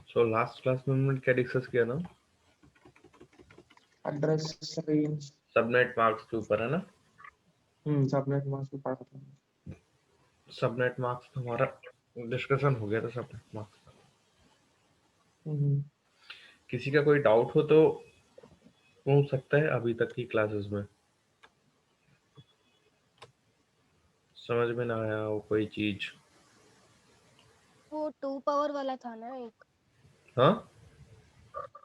So last class में हमने क्या डिस्कस किया था? Address range. सबनेट मार्क्स के ऊपर है ना? सबनेट मास्क पे पढ़ा था। सबनेट मार्क्स हमारा डिस्कशन हो गया था सबनेट मार्क्स का। किसी का कोई डाउट हो तो पूछ सकता है अभी तक की क्लासेस में। समझ में ना आया हो कोई चीज? वो 2 पावर वाला था ना एक। हाँ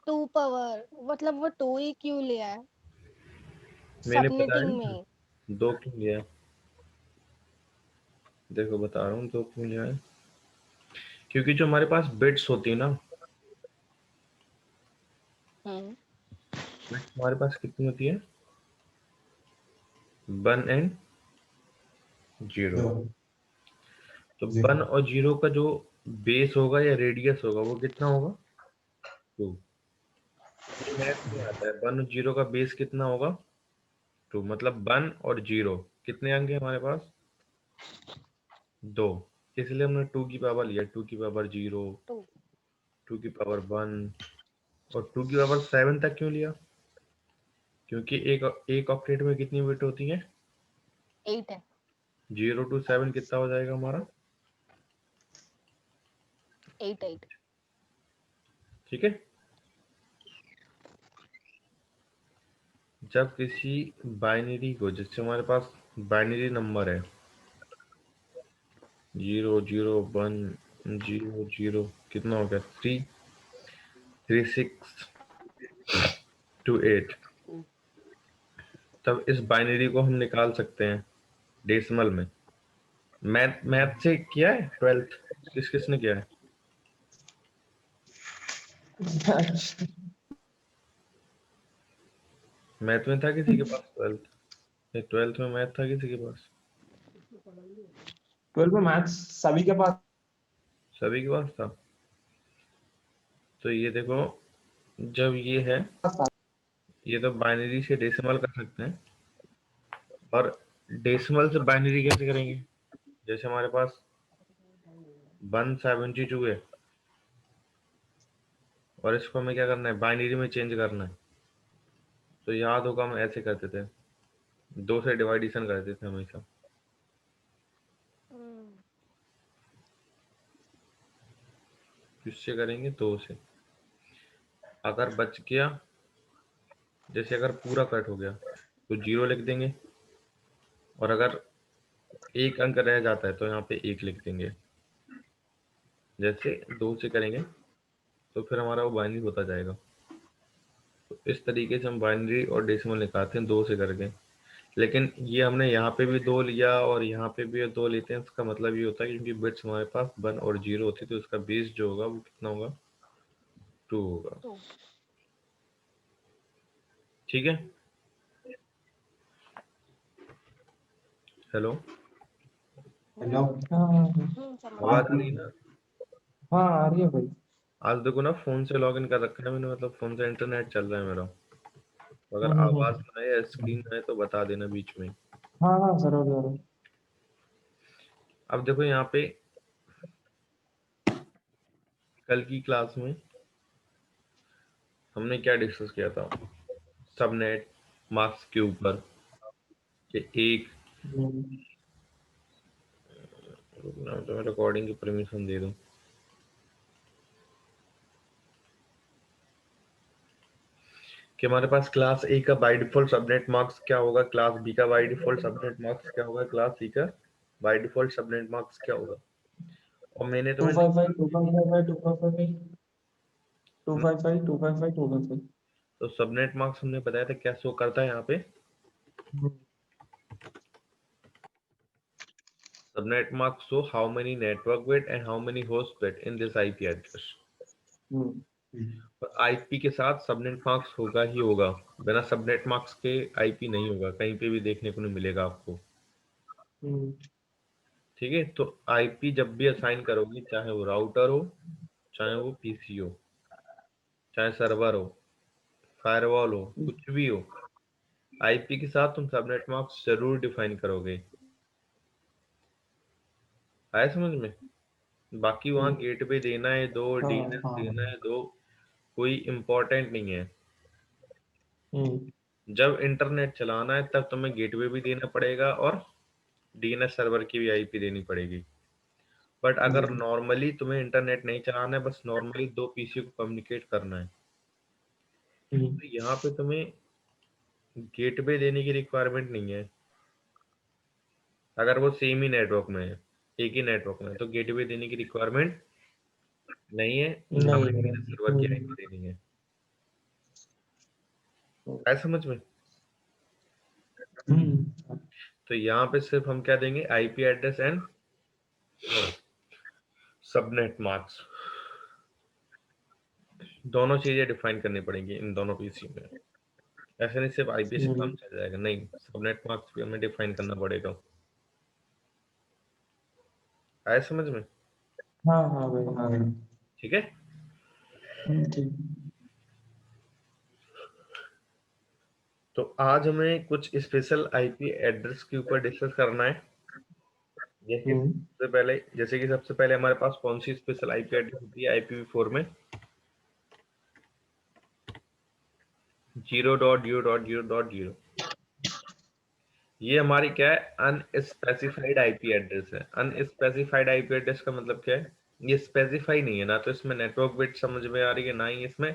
2 पावर मतलब वो 2 ही क्यों लिया है मैंने बताया सबनेटिंग ना, में? 2 क्यों लिया है। देखो बता रहा हूँ 2 क्यों लिया है। क्योंकि जो हमारे पास बिट्स होती है ना, हम्म बिट्स हमारे पास कितनी होती है? 1 एंड 0। तो 1 और 0 का जो बेस होगा या रेडियस होगा वो कितना होगा? 2। ये मैथ में आता है। 1 और 0 का बेस कितना होगा? 2। मतलब 1 और 0 कितने अंक है हमारे पास? 2। इसलिए हमने 2 की पावर लिया। 2 की पावर 0, 2 2 की पावर 1 और 2 की पावर 7 तक क्यों लिया? क्योंकि एक ऑक्टेट में कितनी बिट होती है? 8 है। 0 to 7 कितना हो जाएगा हमारा? 8 ठीक है। जब किसी बाइनरी को, जैसे हमारे पास बाइनरी नंबर है 0 0 1 0 0, कितना हो गया? 3 3 6 2 8। तब इस बाइनरी को हम निकाल सकते हैं डेसिमल में। मैथ मैथ से किया है 12th? किस किसने किया है? मैथ में था किसी के पास 12th? 12th में मैथ था किसी के पास? 12 में मैथ्स सभी के पास। सभी के पास था। तो ये देखो, जब ये है, ये तो बाइनरी से डेसिमल कर सकते हैं। और डेसिमल से बाइनरी कैसे करेंगे? जैसे हमारे पास 172 है और इसको हमें क्या करना है? बाइनरी में चेंज करना है। तो याद होगा हम ऐसे करते थे, 2 से डिवाइडेशन करते थे हमेशा। किससे करेंगे? 2 से। अगर बच गया, जैसे अगर पूरा कट हो गया तो 0 लिख देंगे, और अगर एक अंक रह जाता है तो यहाँ पे 1 लिख देंगे। जैसे 2 से करेंगे तो फिर हमारा वो बाइनरी होता जाएगा। तो इस तरीके से हम बाइनरी और डेसिमल निकालते हैं 2 से करके। लेकिन ये हमने यहाँ पे भी 2 लिया और यहाँ पे भी 2 लेते हैं, इसका मतलब ये होता है कि क्योंकि बिट्स हमारे पास 1 और 0 होती है तो इसका बेस जो होगा वो कितना होगा? 2 होगा। 2। ठीक है। Hello, hello. हाँ समझ आवाज गई। आ रही है ना? हाँ आ रही है भाई। आज देखो ना, फोन से लॉगिन कर रखा है मैंने, मतलब फोन से इंटरनेट चल रहा है मेरा। तो अगर आवाज ना आए या स्क्रीन ना आए तो बता देना बीच में। हाँ हाँ जरूर जरूर। अब देखो यहाँ पे कल की क्लास में हमने क्या डिस्कस किया था? सबनेट मार्क्स के ऊपर कि एक, रुकना तो मैं रिकॉर्डिंग की परमिशन दे दूं कि हमारे पास क्लास ए का बाय डिफॉल्ट सबनेट मार्क्स क्या होगा, क्लास बी का बाय डिफॉल्ट सबनेट मार्क्स क्या होगा, क्लास सी का बाय डिफॉल्ट सबनेट मार्क्स क्या होगा। और मैंने तुम्हें 255 255 255 255 255 255। तो सबनेट मार्क्स हमने बताया था क्या शो करता है यहाँ पे। Subnet marks show how many network bit and how many host bit in this IP address. और आईपी के साथ सबनेट मार्क्स होगा ही होगा, बिना सबनेट मार्क्स के आईपी नहीं होगा, कहीं पे भी देखने को नहीं मिलेगा आपको। ठीक है। तो आईपी जब भी असाइन करोगे, चाहे वो राउटर हो, चाहे वो पीसी हो, चाहे सर्वर हो, फायरवॉल हो, कुछ भी हो, आईपी के साथ तुम सबनेट मार्क्स जरूर डिफाइन करोगे। आया समझ में? बाकी वहाँ गेटवे देना है दो, हाँ डीएनएस हाँ देना है दो, कोई इम्पोर्टेंट नहीं है। हम्म जब इंटरनेट चलाना है तब तुम्हें गेटवे भी देना पड़ेगा और डीएनएस सर्वर की भी आईपी देनी पड़ेगी। बट अगर नॉर्मली तुम्हें इंटरनेट नहीं चलाना है, बस नॉर्मली दो पीसी को कम्युनिकेट करना है, तो यहाँ पे तुम्हें गेटवे देने की रिक्वायरमेंट नहीं है। अगर वो सेम ही नेटवर्क में है, एक ही नेटवर्क में है, तो गेटवे देने की रिक्वायरमेंट नहीं है, ना नहीं ही है। डीएनएस सर्वर की आईपी देनी है। आया समझ में? हम्म तो यहाँ पे सिर्फ हम क्या देंगे, IP address and subnet mask, दोनों चीजें डिफाइन करनी पड़ेंगी इन दोनों पीसी में। ऐसे नहीं सिर्फ आईपी से काम चल जाएगा, नहीं, सबनेट मास्क भी हमें डिफाइन करना पड़ेगा। आया समझ में? हाँ हाँ भाई हाँ भाई। ठीक है। ठीक। तो आज हमें कुछ स्पेशल आईपी एड्रेस के ऊपर डिस्कस करना है। जैसे कि सबसे पहले हमारे पास कौन सी स्पेशल आईपी एड्रेस होती है IPv4 में, 0.0.0.0। ये हमारी क्या है, अनस्पेसिफाइड आईपी एड्रेस है। अनस्पेसिफाइड आईपी एड्रेस का मतलब क्या है, ये स्पेसिफाई नहीं है, ना तो इसमें नेटवर्क बिट समझ में आ रही है, ना ही इसमें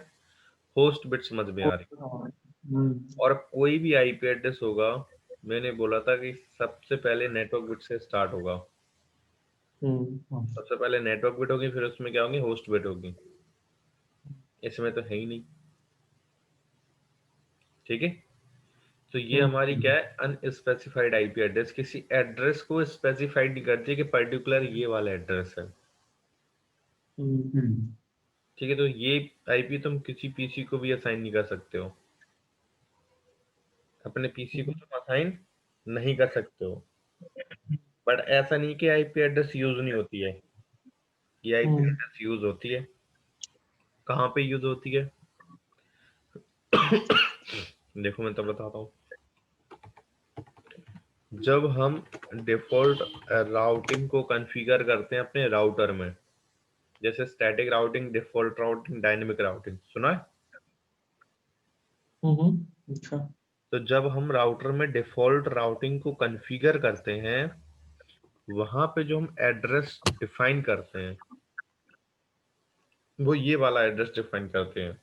होस्ट बिट समझ में आ रही है। और कोई भी आईपी एड्रेस होगा, मैंने बोला था कि सबसे पहले नेटवर्क बिट से स्टार्ट होगा। सबसे पहले नेटवर्क बिट होगी, फिर उसमें क्या होगी, होस्ट बिट होगी। इसमें तो है ही नहीं। ठीक है। तो ये हमारी क्या है, अनस्पेसिफाइड आईपी एड्रेस किसी एड्रेस को स्पेसिफाइड नहीं करती कि पर्टिकुलर ये वाला एड्रेस है। ठीक है। तो ये आईपी तुम किसी पीसी को भी असाइन नहीं कर सकते हो, अपने पीसी को तुम असाइन नहीं कर सकते हो। बट ऐसा नहीं कि आईपी एड्रेस यूज नहीं होती है, ये आईपी एड्रेस यूज होती है। कहाँ पे यूज होती है देखो मैं तो बताता हूँ। जब हम डिफॉल्ट राउटिंग को कॉन्फ़िगर करते हैं अपने राउटर में, जैसे static routing, default routing, dynamic routing, सुना है? अच्छा। तो जब हम राउटर में डिफॉल्ट राउटिंग को कॉन्फ़िगर करते हैं, वहां पे जो हम एड्रेस डिफाइन करते हैं, वो ये वाला एड्रेस डिफाइन करते हैं।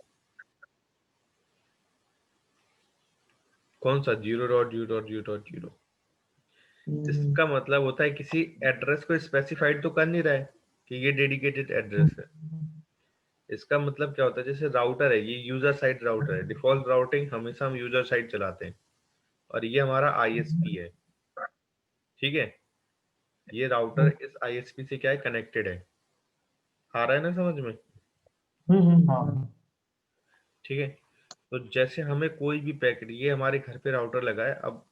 कौन सा, 0.0.0.0। इसका मतलब होता है किसी एड्रेस को स्पेसिफाइड तो कर नहीं रहा है कि ये डेडिकेटेड एड्रेस है। इसका मतलब क्या होता है, जैसे राउटर है, ये यूजर साइड राउटर है, डिफॉल्ट राउटिंग हमेशा हम यूजर साइड चलाते हैं, और ये हमारा आईएसपी है। ठीक है। ये राउटर इस आईएसपी से क्या है, कनेक्टेड है। आ रहा है ना समझ में? हाँ ठीक है। तो जैसे हमें कोई भी पैकेट, ये हमारे घर पे राउटर लगा है, अब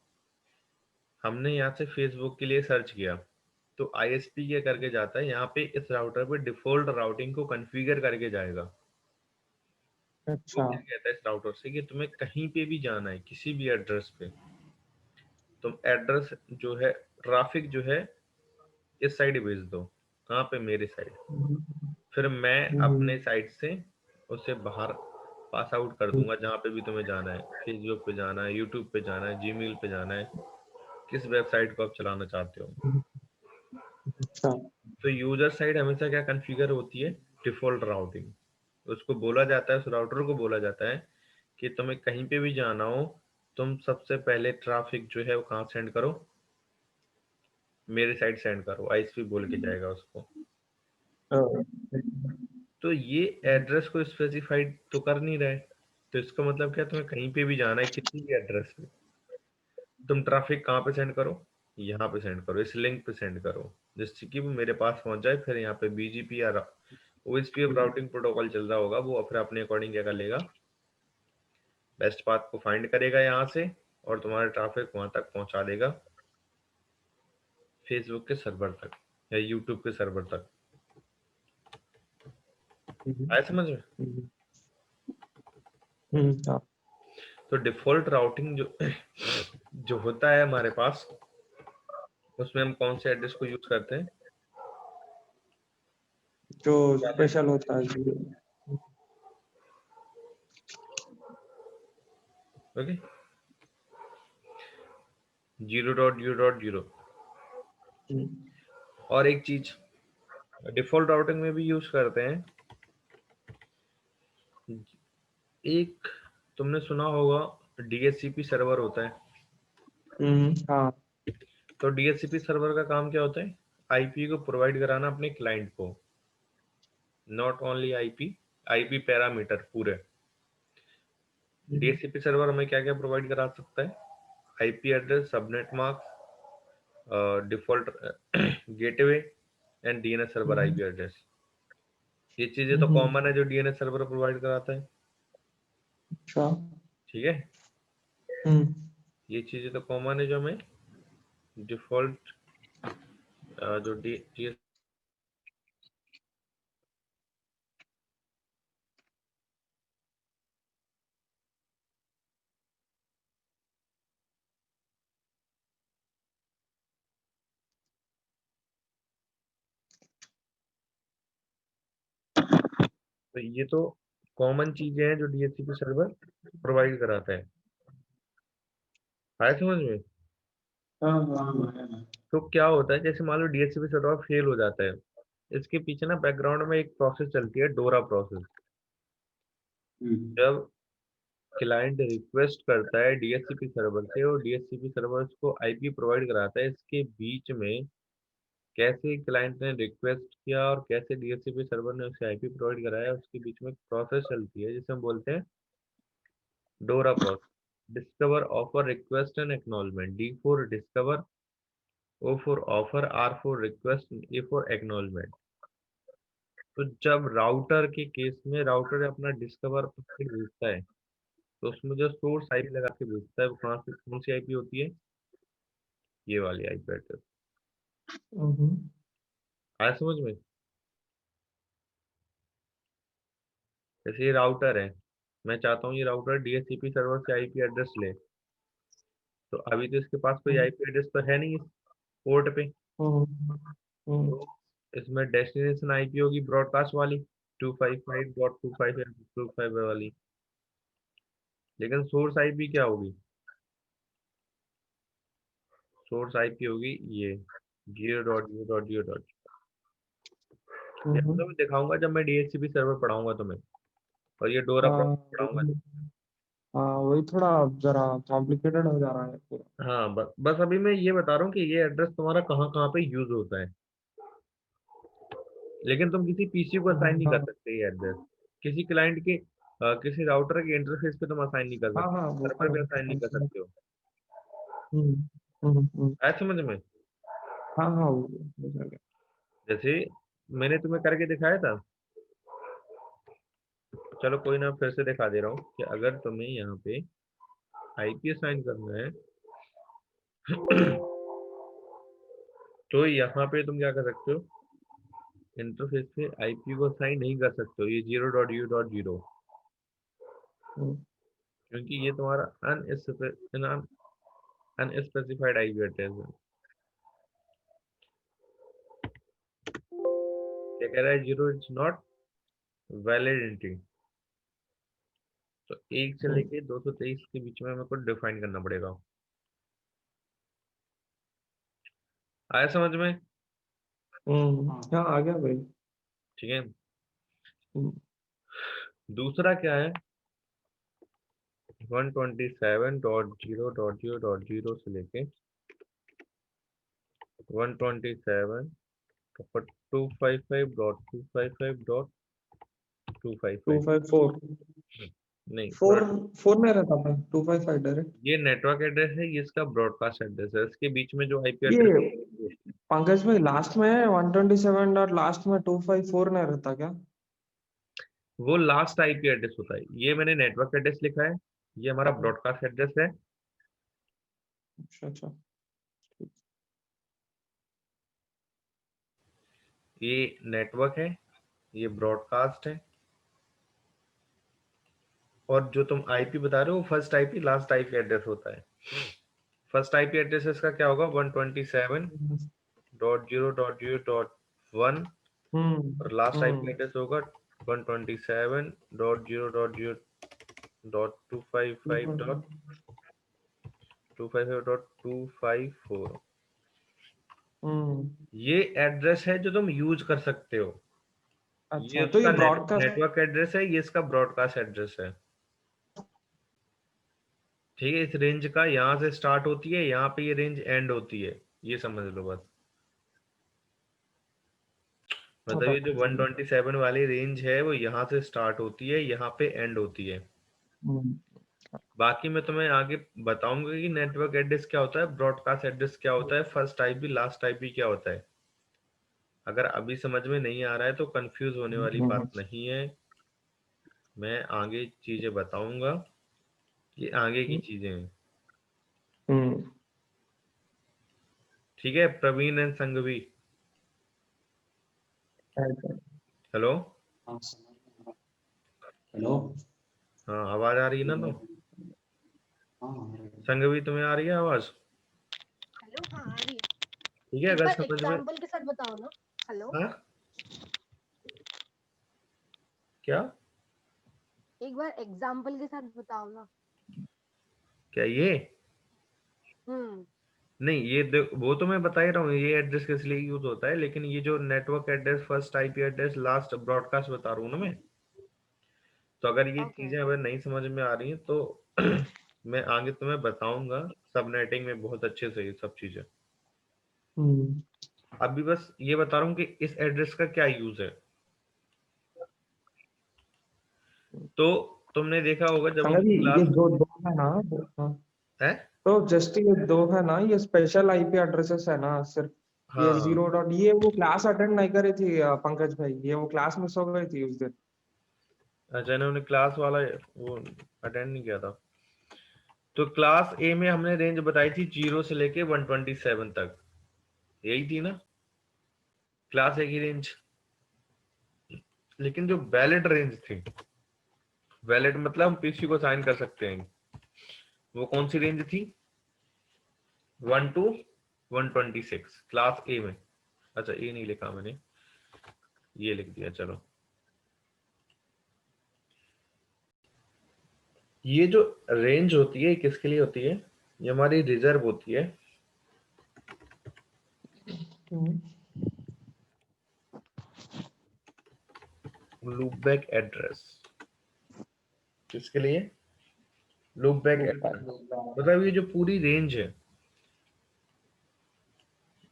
हमने यहाँ से फेसबुक के लिए सर्च किया, तो आईएसपी क्या करके जाता है, यहाँ पे इस राउटर पे डिफॉल्ट राउटिंग को कॉन्फ़िगर करके जाएगा। तो अच्छा। क्या कहता है इस राउटर से कि तुम्हें कहीं पे भी जाना है, किसी भी एड्रेस पे, तुम एड्रेस जो है, ट्रैफिक जो है, इस साइड भेज दो। कहाँ पे, मेरे साइड। फिर मैं अपने साइड से उसे बाहर पास आउट कर दूंगा, जहाँ पे भी तुम्हें जाना है, फेसबुक पे जाना है, यूट्यूब पे जाना है, जीमेल पे जाना है, किस वेबसाइट को आप चलाना चाहते हो। अच्छा। तो यूजर साइड हमेशा क्या कॉन्फ़िगर होती है, डिफॉल्ट राउटिंग। उसको बोला जाता है, उस राउटर को बोला जाता है कि तुम्हें कहीं पे भी जाना हो, तुम सबसे पहले ट्रैफिक जो है वो कहाँ सेंड करो, मेरे साइड सेंड करो। आईएसपी बोल के जाएगा उसको। तो ये एड्रेस को स्पेसिफाइड तो कर नहीं रहा है, तो इसका मतलब क्या है, तुम्हें कहीं पे भी जाना है, किसी भी एड्रेस पे, तुम ट्रैफिक कहाँ पे सेंड करो, यहाँ पे सेंड करो, इस लिंक पे सेंड करो, जिससे कि वो मेरे पास पहुंच जाए। फिर यहाँ पे बीजीपी या ओएसपी राउटिंग प्रोटोकॉल चल रहा होगा, वो फिर अपने अकॉर्डिंग क्या कर लेगा, बेस्ट पाथ को फाइंड करेगा यहाँ से, और तुम्हारा ट्रैफिक वहां तक पहुंचा देगा, फेसबुक के सर्वर तक या यूट्यूब के सर्वर तक। आया समझ में? हाँ। तो डिफॉल्ट राउटिंग जो जो होता है हमारे पास, उसमें हम कौन से एड्रेस को यूज करते हैं, जो स्पेशल होता है जी। ओके, 0.0.0। और एक चीज डिफॉल्ट राउटिंग में भी यूज करते हैं, एक तुमने सुना होगा DHCP सर्वर होता है। हाँ। तो DHCP सर्वर का काम क्या होता है? आईपी को प्रोवाइड कराना अपने क्लाइंट को, नॉट ओनली आईपी पैरामीटर पूरे। DHCP सर्वर हमें क्या क्या प्रोवाइड करा सकता है? IP address, subnet mask, default gateway and DNS server IP address. ये चीजें तो कॉमन है जो DNS सर्वर प्रोवाइड कराता है। अच्छा। ठीक है, ये चीजें तो कॉमन है जो हमें डिफॉल्ट जो DNS तो ये तो कॉमन चीजें हैं जो DHCP सर्वर प्रोवाइड कराता है। आया समझ में? तो क्या होता है, जैसे मान लो DHCP सर्वर फेल हो जाता है, इसके पीछे ना बैकग्राउंड में एक प्रोसेस चलती है, डोरा प्रोसेस। जब क्लाइंट रिक्वेस्ट करता है DHCP सर्वर से और DHCP सर्वर उसको आईपी प्रोवाइड कराता है, इसके बीच में कैसे क्लाइंट ने रिक्वेस्ट किया और कैसे DHCP सर्वर ने उसे आईपी प्रोवाइड कराया, उसके बीच में प्रोसेस चलती है जिसे हम बोलते हैं डोरा process. Discover, offer, request and acknowledgement. D for discover, O for offer, R for request, A for acknowledgement. तो जब राउटर के केस में राउटर अपना डिस्कवर पैकेट भेजता है, तो उसमें जो सोर्स आईपी लगा के भेजता है वो कौन सी आईपी होती है? ये वाली आईपी एड्रेस। आया समझ में? जैसे ये राउटर है, मैं चाहता हूँ ये राउटर DHCP सर्वर से आईपी एड्रेस ले, तो अभी तो इसके पास कोई आईपी एड्रेस तो है नहीं इस पोर्ट पे। तो इसमें डेस्टिनेशन आईपी होगी ब्रॉडकास्ट वाली 255.25 वाली, लेकिन सोर्स आईपी क्या होगी? सोर्स आईपी होगी ये 0.0.0. ये तो मैं दिखाऊंगा जब मैं DHCP सर्वर पढ़ाऊंगा तुम्हें, और ये डोरा प्रोसेस पढ़ाऊंगा। हाँ, वही थोड़ा जरा कॉम्प्लिकेटेड हो जा रहा है पूरा। हाँ, बस अभी मैं ये बता रहा हूँ कि ये एड्रेस तुम्हारा कहाँ कहाँ पे यूज होता है, लेकिन तुम किसी पीसी को असाइन नहीं कर हाँ सकते ये एड्रेस। किसी क्लाइंट के किसी राउटर के इंटरफेस पे तुम असाइन नहीं कर हाँ सकते, हाँ, वो सर्वर तो पे असाइन नहीं कर है। सकते हो। हम्म, हम्म। ऐसे समझ में? हाँ हाँ, वो हो जाएगा। जैसे मैंने तुम्हें करके दिखाया था, चलो कोई ना, फिर से दिखा दे रहा हूँ कि अगर तुम्हें यहाँ पे आईपी असाइन करना है तो यहाँ पे तुम क्या कर सकते हो, इंटरफेस पे आईपी को असाइन नहीं कर सकते हो ये 0.u.0, क्योंकि ये तुम्हारा अनस्पेसिफाइड आईपी एड्रेस है। क्या कह रहा है? 0 इज नॉट वैलिडिटी। तो 1 से लेके 223 के बीच में मेरे को डिफाइन करना पड़ेगा। आया समझ में? हाँ, आ गया भाई। ठीक है, दूसरा क्या है, 127.0.0.0 से लेके 127.255.255.255 254 नहीं, फोर फोर में रहता था 255 डायरेक्ट। ये नेटवर्क एड्रेस है, ये इसका ब्रॉडकास्ट एड्रेस है, इसके बीच में जो आईपी ये एड्रेस पंकज भाई, लास्ट में 127 और लास्ट में 254 नहीं रहता क्या? वो लास्ट आईपी एड्रेस होता है। ये मैंने नेटवर्क एड्रेस लिखा है, ये हमारा ब्रॉडकास्ट एड्रेस है। अच्छा अच्छा। ये नेटवर्क है, ये ब्रॉडकास्ट है, और जो तुम आईपी बता रहे हो first IP last IP address होता है। फर्स्ट आईपी एड्रेस इसका क्या होगा? 127.0.0.1 और लास्ट आईपी हम्म एड्रेस होगा 127.0.0.255.254। हम्म ये एड्रेस है जो तुम यूज कर सकते हो। ये अच्छा, तो ये उसका ब्रॉडकास्ट नेटवर्क एड्रेस है, ये इसका ब्रॉडकास्ट एड्रेस है। ठीक है, इस रेंज का यहाँ से स्टार्ट होती है, यहाँ पे ये रेंज एंड होती है, ये समझ लो बस। मतलब ये जो 127 वाली रेंज है वो यहाँ से स्टार्ट होती है, यहाँ पे एंड होती है। हम्म बाकी मैं तुम्हें आगे बताऊंगा कि नेटवर्क एड्रेस क्या होता है, ब्रॉडकास्ट एड्रेस क्या होता है, फर्स्ट आईपी लास्ट आईपी क्या होता है। अगर अभी समझ में नहीं आ रहा है तो कंफ्यूज होने वाली बात नहीं है, मैं आगे चीजें बताऊंगा, ये आगे की चीजें हैं। हम्म ठीक है, प्रवीण एंड संघवी, हेलो। हाँ हेलो। हाँ, आवाज आ रही है ना? तो हाँ संघवी तुम्हें आ रही है आवाज? हेलो, हाँ आ रही है। ठीक है, एक अगर बार समझ में। एग्जांपल के साथ बताओ ना। हेलो, हाँ, क्या? एक बार एग्जांपल के साथ बताओ ना। क्या ये? हम्म नहीं, ये वो तो मैं बता ही रहा हूँ, ये एड्रेस किस लिए यूज होता है, लेकिन ये जो network address, first IP address, last broadcast बता रहा हूँ ना मैं। तो अगर ये ओके। चीजें अगर नहीं समझ में आ रही हैं तो मैं आगे तुम्हें बताऊंगा, सबनेटिंग में बहुत अच्छे से ये सब चीजें। हम्म अभी बस ये बता रहा हूँ कि इस एड्रेस का क्या यूज है। तो तुमने देखा होगा जब हम संगति, ये क्लास जो दो है ना हाँ, है। तो जस्ट ये दो है ना, ये स्पेशल आईपी एड्रेसेस है ना सिर्फ। ये हाँ, 0. ये वो क्लास अटेंड नहीं करी थी पंकज भाई, ये वो क्लास मिस हो गई थी उस दिन। अच्छा, इन्होंने क्लास वाला वो अटेंड नहीं किया था। तो क्लास ए में हमने रेंज बताई थी 0 से लेके 127 तक, यही थी ना क्लास ए की रेंज। लेकिन जो वैलिड रेंज थी, वैलिड मतलब हम पीसी को साइन कर सकते हैं, वो कौन सी रेंज थी? 1 टू 126 क्लास ए में। अच्छा, ए नहीं लिखा मैंने, ये लिख दिया, चलो। ये जो रेंज होती है किसके लिए होती है? ये हमारी रिजर्व होती है। हम्म लूपबैक एड्रेस किसके लिए? Loopback loop back. एड्रेस मतलब ये जो पूरी रेंज है,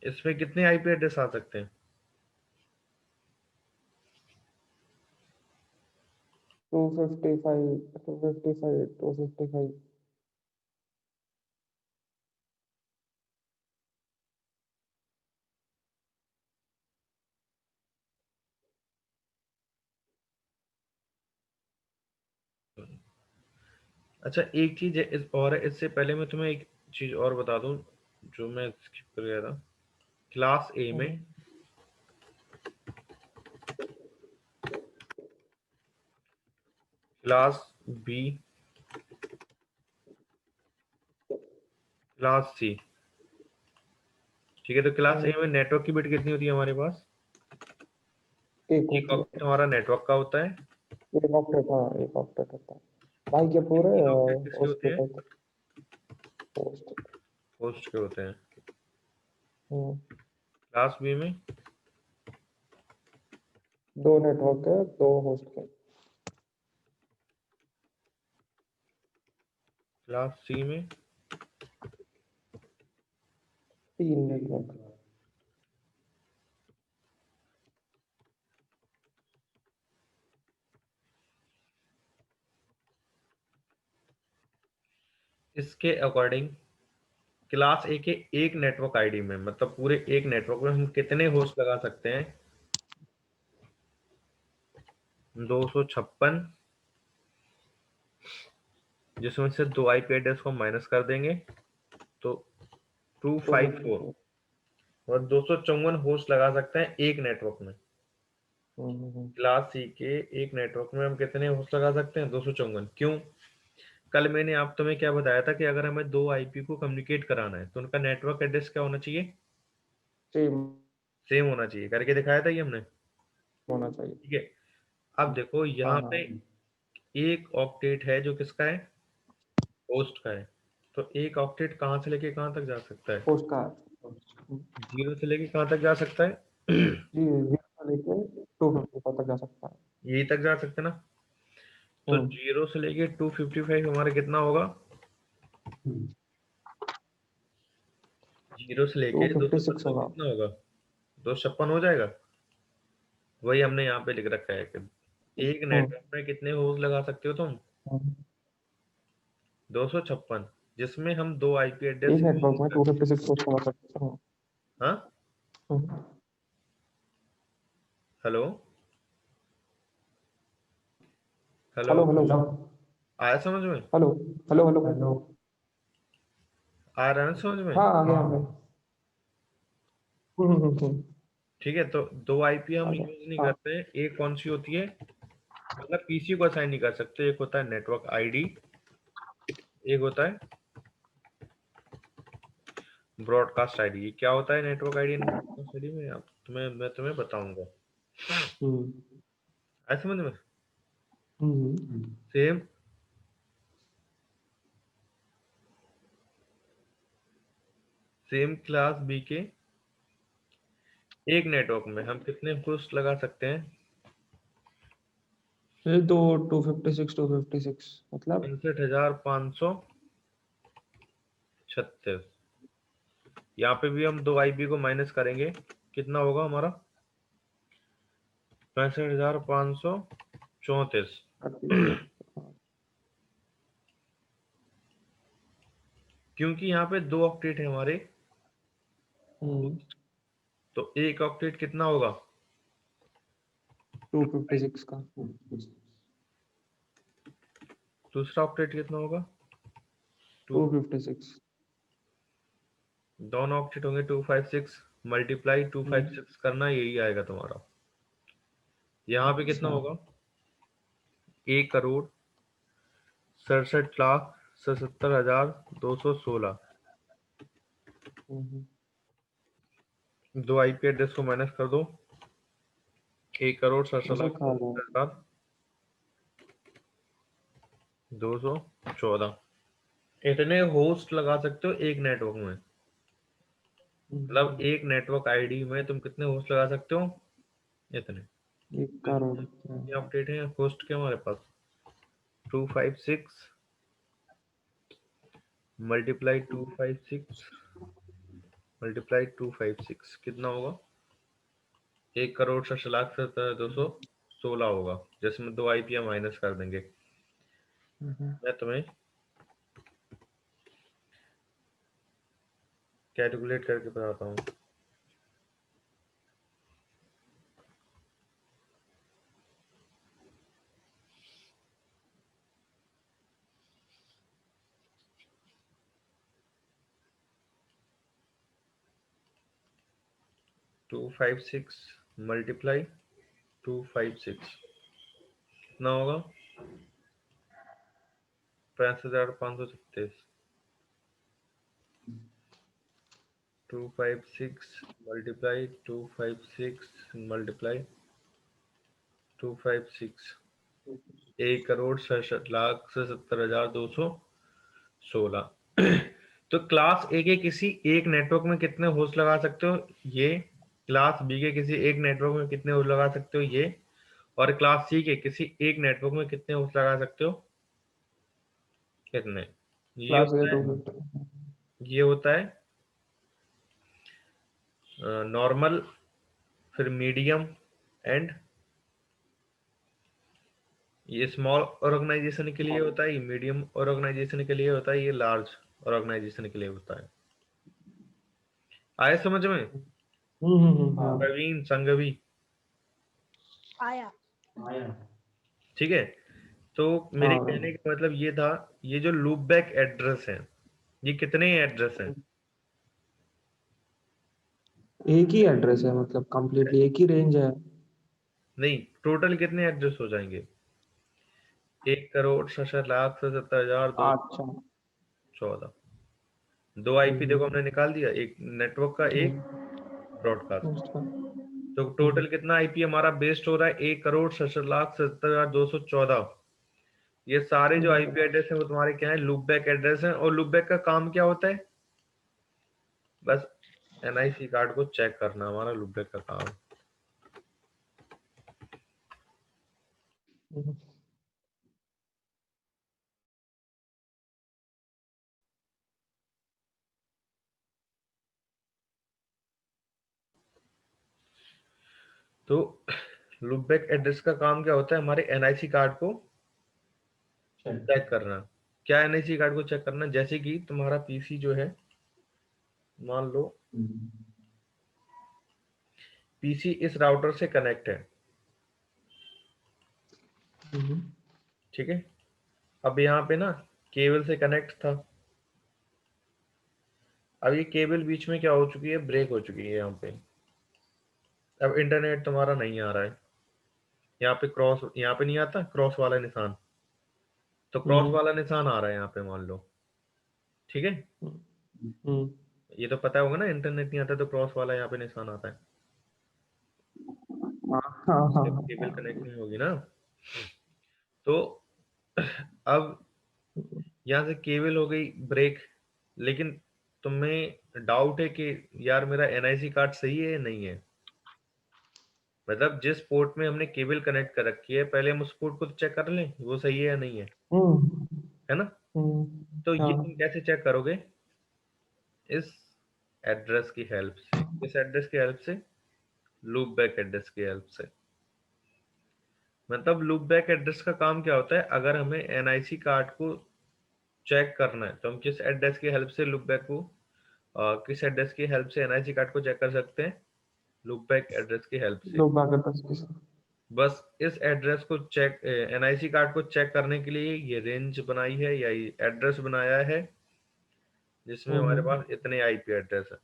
इसमें कितने आईपी एड्रेस आ सकते हैं? 255, 255, 255। अच्छा, एक चीज है और है, इससे पहले मैं तुम्हें एक चीज और बता दूं जो मैं स्किप कर गया था। क्लास ए में क्लास बी, क्लास सी। ठीक है, तो क्लास ए में नेटवर्क की बिट कितनी होती है हमारे पास? एक एक होती ऑक्टेट है, हमारा नेटवर्क का होता है। एक ऑक्टेट, हाँ एक ऑक्टेट होता है भाई, ये पूरे 3 ऑक्टेट किसके होते उसके हैं? होते होस्ट। होस्ट के होते हैं। हम्म क्लास बी में? दो नेटवर्क है, दो होस्ट के। क्लास सी में? तीन नेटवर्क। इसके अकॉर्डिंग क्लास ए के एक नेटवर्क आईडी में, मतलब पूरे एक नेटवर्क में हम कितने होस्ट लगा सकते हैं? 256, जिसमें से दो आईपी एड्रेस को माइनस कर देंगे तो 254, और 254 होस्ट लगा सकते हैं एक नेटवर्क में। क्लास सी के एक नेटवर्क में हम कितने होस्ट लगा सकते हैं? 254। क्यों? कल मैंने आप तुम्हें क्या बताया था कि अगर हमें दो आईपी को कम्युनिकेट कराना है तो उनका नेटवर्क एड्रेस क्या होना चाहिए? सेम। सेम होना चाहिए, करके दिखाया था ये हमने। होना चाहिए। ठीक है, अब देखो यहाँ हाँ पे हाँ एक ऑक्टेट है जो किसका है, होस्ट का है। तो एक ऑक्टेट कहाँ से लेके कहाँ तक जा सकता है, पोस्ट का 0 से लेके कहाँ तक जा सकता है, जी 0 से लेके 255 तक जा सकता है। यही तक जा सकते हैं ना। तो 0 से लेके 255 हमारा कितना होगा, 0 से लेके 256 255 होगा। कितना होगा, 256 हो जाएगा। वही हमने यहाँ पे लिख रखा है कि एक नेटवर्क में कितने होस्ट लगा सकते हो तुम, 256, जिसमें हम 2 आईपी एड्रेस एक नेटवर्क में यूज 256 पोस्ट लगा सकते हैं। हाँ, हेलो हेलो, हेलो हेलो आया समझ में, हेलो हेलो हेलो हेलो। आ रहा है ना समझ में। हाँ आ गया हमें। ठीक है, तो 2 आईपी आ हम गया। यूज नहीं हाँ करते हैं। एक कौन सी होती है, मतलब पीसी को असाइन नहीं कर सकते। एक होता है नेटवर्क आईडी, एक होता है ब्रॉडकास्ट आईडी। ये क्या होता है network ID and broadcast ID में, अब मैं तुम्हें बताऊंगा। आया समझ में। सेम क्लास बी के एक नेटवर्क में हम कितने होस्ट लगा सकते हैं, ये दो 256 मतलब 65,536। यहाँ पे भी हम 2 आईपी को माइनस करेंगे, कितना होगा हमारा, 65,534। 38। क्योंकि यहाँ पे 2 ऑक्टेट है हमारे, हम्म तो एक ऑक्टेट कितना होगा, 256 का दूसरा ऑक्टेट कितना होगा, 256। दोनों ऑक्टेट होंगे 256 मल्टीप्लाई 256 करना, यही आएगा तुम्हारा। यहाँ पे कितना अच्छा। होगा, 1,67,77,216। हम्म, 2 आईपी एड्रेस को माइनस कर दो, 1,67,77,214। ऐसे खा रहा 214 इतने होस्ट लगा सकते हो एक नेटवर्क में। मतलब एक नेटवर्क आईडी में तुम कितने होस्ट लगा सकते हो, इतने। 1 करोड़। कितने अपडेट हैं होस्ट के हमारे पास, 256 मल्टीप्लाई 256 मल्टीप्लाई 256 कितना होगा, 1,67,77,216 होगा, जिसमें 2 आईपी माइनस कर देंगे। मैं तुम्हें कैलकुलेट करके बताता हूँ। टू फाइव सिक्स मल्टीप्लाई 256 कितना होगा, 65,536। 256 मल्टीप्लाई 256 मल्टीप्लाई 256 1,67,77,216। तो क्लास ए के किसी एक नेटवर्क में कितने होस्ट लगा सकते हो, ये। क्लास बी के किसी एक नेटवर्क में कितने होस्ट लगा सकते हो, ये। और क्लास सी के किसी एक नेटवर्क में कितने होस्ट लगा सकते हो, कितने। ये क्लास ए होता है 250। ये होता है नॉर्मल, फिर मीडियम एंड, ये स्मॉल ऑर्गेनाइजेशन के लिए होता है, ये मीडियम ऑर्गेनाइजेशन के लिए होता है, ये लार्ज ऑर्गेनाइजेशन के लिए होता है। आए समझ में, हाँ। प्रवीण संघवी। आया। ठीक है, तो मेरे हाँ कहने का मतलब ये था, ये जो लूप बैक एड्रेस है, ये कितने एड्रेस हैं, एक ही एड्रेस है, मतलब कंप्लीटली एक ही रेंज है। नहीं टोटल कितने एड्रेस हो जाएंगे, 1,67,67,214। अच्छा। 2 आईपी देखो हमने निकाल दिया, एक नेटवर्क का, एक ब्रॉडकास्ट। उसका तो टोटल कितना आईपी हमारा बेस्ड हो रहा है? 1,67,70,214। ये सारे जो आईपी एड्रेस हैं वो तुम्हारे क्या है? लूप बैक एड्रेस हैं। और लूप बैक का काम क्या होता है? बस एनआईसी कार्ड को चेक करना हमारा लूप बैक का काम। तो लूप बैक एड्रेस का काम क्या होता है? हमारे एनआईसी कार्ड को चेक करना। क्या एनआईसी कार्ड को चेक करना? जैसे कि तुम्हारा पीसी जो है, मान लो पीसी इस राउटर से कनेक्ट है, ठीक है। अब यहाँ पे ना केबल से कनेक्ट था, अब ये केबल बीच में क्या हो चुकी है? ब्रेक हो चुकी है यहाँ पे। अब इंटरनेट तुम्हारा नहीं आ रहा है। यहाँ पे क्रॉस, यहाँ पे नहीं आता क्रॉस वाला निशान, तो क्रॉस वाला निशान आ रहा है यहाँ पे मान लो, ठीक है। ये तो पता होगा ना, इंटरनेट नहीं आता तो क्रॉस वाला यहाँ पे निशान आता है जब केबल कनेक्ट नहीं होगी ना। तो अब यहाँ से केबल हो गई ब्रेक, लेकिन तुम्हें डाउट है कि यार मेरा एनआईसी कार्ड सही है या नहीं है। मतलब जिस पोर्ट में हमने केबल कनेक्ट कर रखी है, पहले हम उस पोर्ट को चेक कर लें वो सही है या नहीं है ना। तो ये तुम कैसे चेक करोगे? इस एड्रेस की हेल्प से। इस एड्रेस की हेल्प से, लूप बैक एड्रेस की हेल्प से। मतलब लूप बैक एड्रेस का काम क्या होता है? अगर हमें एनआईसी कार्ड को चेक करना है तो हम किस एड्रेस की हेल्प से लूप बैक को किस एड्रेस की हेल्प से एनआईसी कार्ड को चेक कर सकते हैं? लूप बैक एड्रेस की हेल्प से। बस इस एड्रेस को चेक, एनआईसी कार्ड को चेक करने के लिए ये रेंज बनाई है या ये एड्रेस बनाया है जिसमें हमारे पास इतने आईपी एड्रेस है।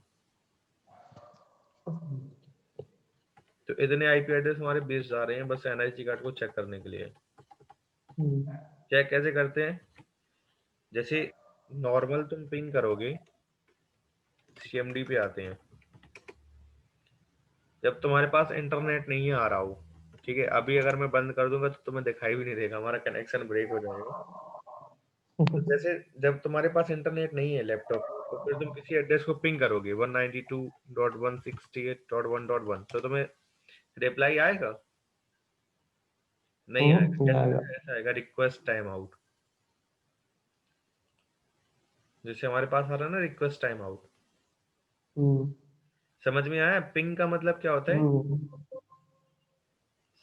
तो इतने आईपी एड्रेस हमारे बेस जा रहे हैं बस एनआईसी कार्ड को चेक करने के लिए। चेक कैसे करते हैं? जैसे नॉर्मल तुम पिंग करोगे, सीएमडी पे आते हैं, जब तुम्हारे पास इंटरनेट नहीं आ रहा हो, ठीक है। अभी अगर मैं बंद कर दूंगा तो तुम्हें दिखाई भी नहीं देगा, हमारा कनेक्शन ब्रेक हो जाएगा। तो जैसे जब तुम्हारे पास इंटरनेट नहीं है लैपटॉप में, तो फिर तुम किसी एड्रेस को पिंग करोगे 192.168.1.1, तो तुम्हें रिप्लाई आएगा? नहीं आएगा। कैसे ऐसा आएगा? Request time out. जैसे हमारे पास आ रहा है ना रिक्वेस्ट टाइम आउट। समझ में आया पिंग का मतलब क्या होता है?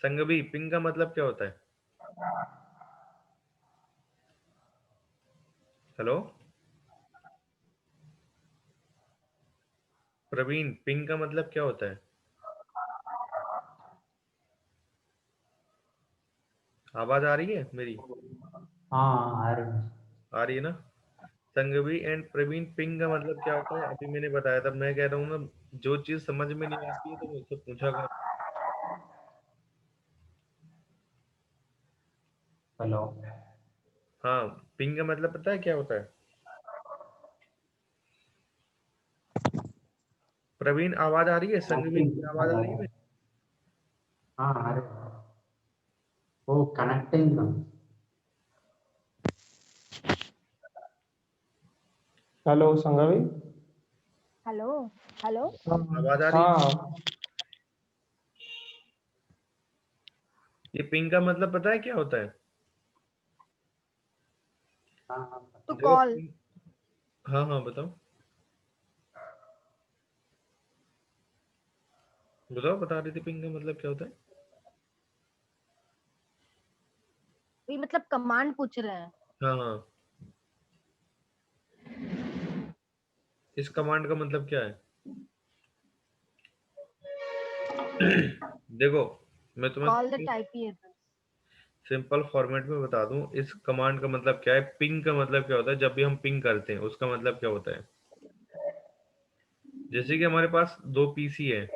संगवी, पिंग का मतलब क्या होता है? हेलो प्रवीण, पिंग का मतलब क्या होता है? आवाज आ रही है मेरी? हाँ आ रही है। आ रही है ना। संगवी एंड प्रवीण, पिंग का मतलब क्या होता है अभी मैंने बताया था। मैं कह रहा हूँ ना, जो चीज समझ में नहीं आती है तो मुझसे पूछा कर। हेलो। हाँ, पिंग का मतलब पता है क्या होता है? प्रवीण आवाज आ रही है? संगवी की आवाज आ रही है? हाँ आ रही है। वो connecting. Hello Sangvi. Hello hello. आवाज आ रही है? हाँ ये पिंग का मतलब पता है क्या होता है? हाँ हाँ टू देखो कॉल। हाँ हाँ बताओ बताओ, बता रही थी पिंग का मतलब क्या होता है? ये मतलब कमांड पूछ रहे हैं। हाँ हाँ, इस कमांड का मतलब क्या है? देखो मैं तुम्हें call the Taipei address. Simple format में बता दूं इस कमांड का मतलब क्या है। पिंग का मतलब क्या होता है? जब भी हम पिंग करते हैं उसका मतलब क्या होता है? जैसे कि हमारे पास दो पीसी है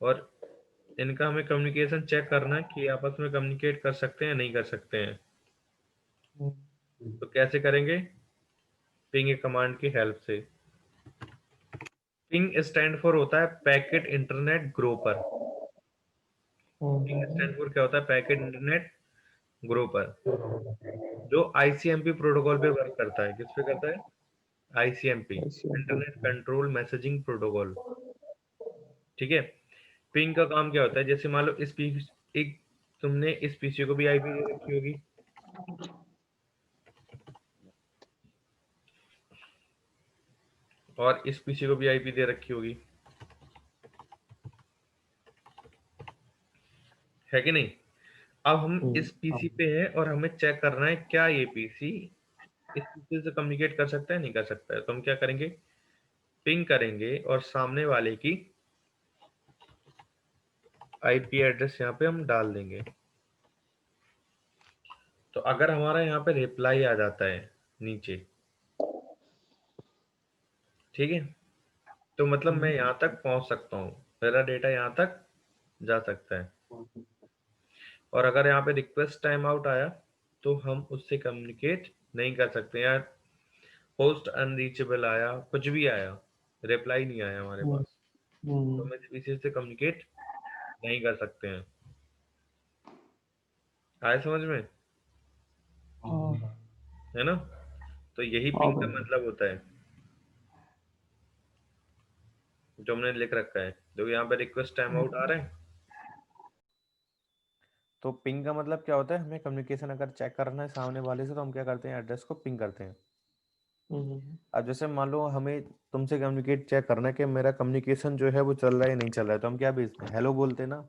और इनका हमें कम्युनिकेशन चेक करना है कि आपस में कम्युनिकेट कर सकते हैं नहीं कर सकते हैं। तो कैसे करेंगे? पिंग कमांड की हेल्प से। पिंग स्टैंड फॉर होता है packet internet groper. Ping stand for क्या होता है? पैकेट इंटरनेट ग्रोपर, जो आईसीएमपी प्रोटोकॉल पे वर्क करता है। किस पे करता है? ICMP, internet control messaging protocol. ठीक है। पिंग का काम क्या होता है? जैसे मान लो इस पीसी, एक तुमने इस पीसी को भी आईपी दे रखी होगी, और इस पीसी को भी आईपी दे रखी होगी, है कि नहीं? अब हम इस पीसी पे हैं और हमें चेक करना है क्या ये पीसी इस पीसी से कम्युनिकेट कर सकता है, नहीं कर सकता है। तो हम क्या करेंगे? पिंग करेंगे और सामने वाले की आईपी एड्रेस यहाँ पे हम डाल देंगे। तो अगर हमारा यहाँ पे रिप्लाई आ जाता है नीचे, ठीक है, तो मतलब मैं यहाँ तक पहुँच सकता हूँ, मेरा डेटा यहाँ तक जा सकता है। और अगर यहाँ पे रिक्वेस्ट टाइम आउट आया तो हम उससे कम्युनिकेट नहीं कर सकते। या होस्ट अनरीचेबल आया, कुछ भी आया, रिप्लाई नहीं आया हमारे पास, तो हम इस पीसी से कम्युनिकेट नहीं कर सकते हैं। आया समझ में? है ना? तो यही पिंग का मतलब होता है जो हमने लिख रखा है। देखो यहाँ पे रिक्वेस्ट टाइम आउट आ रहा है। तो पिंग का मतलब क्या होता है? हमें कम्युनिकेशन अगर चेक करना है सामने वाले से, तो हम क्या करते हैं? एड्रेस को पिंग करते हैं। अब जैसे मान लो हमें तुमसे कम्युनिकेट चेक करना है कि मेरा कम्युनिकेशन जो है वो चल रहा है नहीं चल रहा है, तो हम क्या भेजते हैं? हेलो बोलते हैं ना,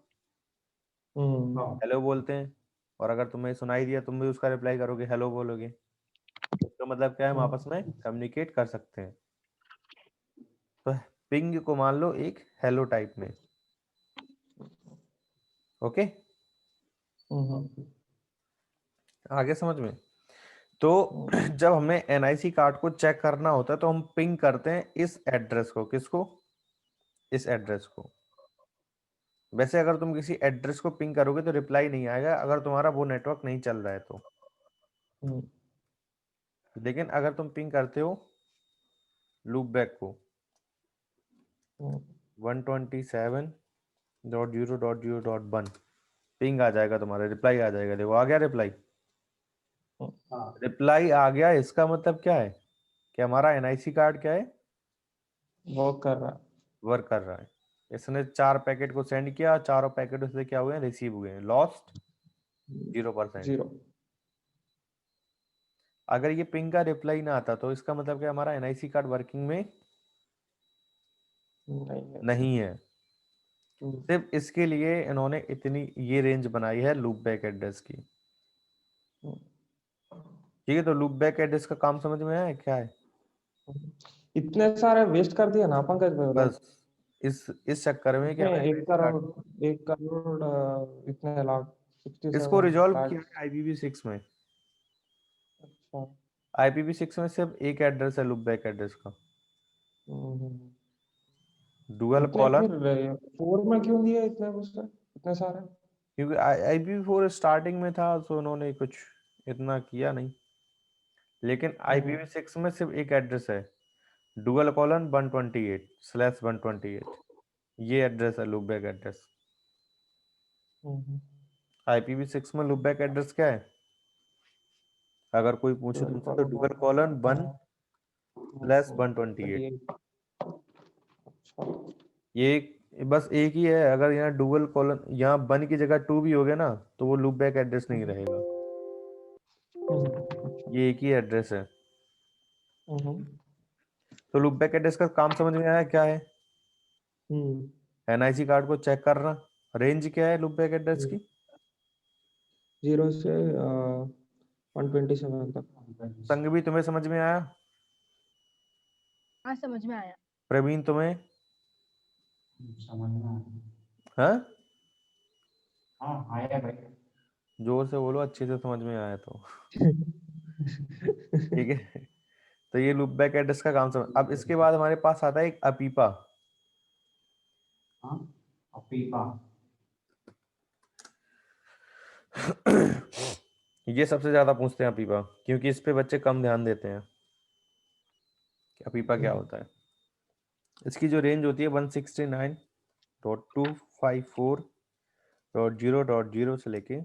हेलो बोलते हैं। और अगर तुम्हें सुनाई दिया तुम भी उसका रिप्लाई करोगे, हेलो बोलोगे। तो मतलब क्या है? हम आपस में कम्युनिकेट कर सकते हैं। तो पिंग को मान लो एक हेलो टाइप में। ओके, आगे समझ में? तो जब हमें एनआईसी कार्ड को चेक करना होता है तो हम पिंग करते हैं इस एड्रेस को। किसको? इस एड्रेस को। वैसे अगर तुम किसी एड्रेस को पिंग करोगे तो रिप्लाई नहीं आएगा अगर तुम्हारा वो नेटवर्क नहीं चल रहा है तो। लेकिन अगर तुम पिंग करते हो लूपबैक को 127.0.0.1, पिंग आ जाएगा, तुम्हारा रिप्लाई आ जाएगा। देखो आ गया रिप्लाई। रिप्लाई आ गया, इसका मतलब क्या है कि हमारा एनआईसी कार्ड क्या है? वर्क कर रहा है। वर्क कर रहा है। इसने 4 पैकेट को सेंड किया, चारों पैकेट उससे क्या हुए? रिसीव हुए हैं। लॉस्ट 0%। 0 अगर ये पिंग का रिप्लाई ना आता तो इसका मतलब क्या? हमारा एनआईसी कार्ड वर्किंग में नहीं है। सिर्फ इसके लिए इन्होंने इतनी ये रेंज बनाई है लूप बैक एड्रेस की। ठीक है, तो लूप बैक एड्रेस का काम समझ में आया क्या है? इतने सारे वेस्ट कर दिया ना पंकज भाई। बस इस चक्कर में कि इतने हमें 1 करोड़ इतने लाख इसको 67 रिजॉल्व किया लाख। है IPv6 में। अच्छा। IPv6 में सिर्फ एक एड्रेस है लूप बैक एड्रेस का, डुअल इतने कॉलर। फिर 4 में क्यों दिया इतने सारे? क्योंकि IPv4 स्टार्टिंग में था तो उन्होंने कुछ इतना किया नहीं। लेकिन IPv6 में सिर्फ एक एड्रेस है, डुअल कॉलन 128/128। ये एड्रेस है लूप बैक एड्रेस। IPv6 में लूप बैक एड्रेस क्या है? अगर कोई पूछे तुमसे तो डुअल कॉलन 1/128। ये बस एक ही है। अगर यहाँ डुअल कॉलन, यहाँ 1 की जगह 2 भी हो गया ना तो वो लूप बैक एड्रेस नहीं रहेगा। ये एक ही एड्रेस है। तो लूप बैक एड्रेस का काम समझ में आया क्या है? एनआईसी कार्ड को चेक करना। रेंज क्या है लूप बैक एड्रेस की? 0 से 127 तक। संग भी तुम्हें समझ में आया? हाँ समझ में आया। प्रवीण तुम्हें? समझ में हाँ, आया भाई। जोर से बोलो, अच्छे से समझ में आया तो। ठीक है, तो ये लूप बैक एड्रेस का काम समझ। अब इसके बाद हमारे पास आता है एक अपीपा। अपीपा। ये सबसे ज्यादा पूछते हैं अपीपा, क्योंकि इस पे बच्चे कम ध्यान देते हैं कि अपीपा क्या होता है। इसकी जो रेंज होती है 169.254.0.0 से लेके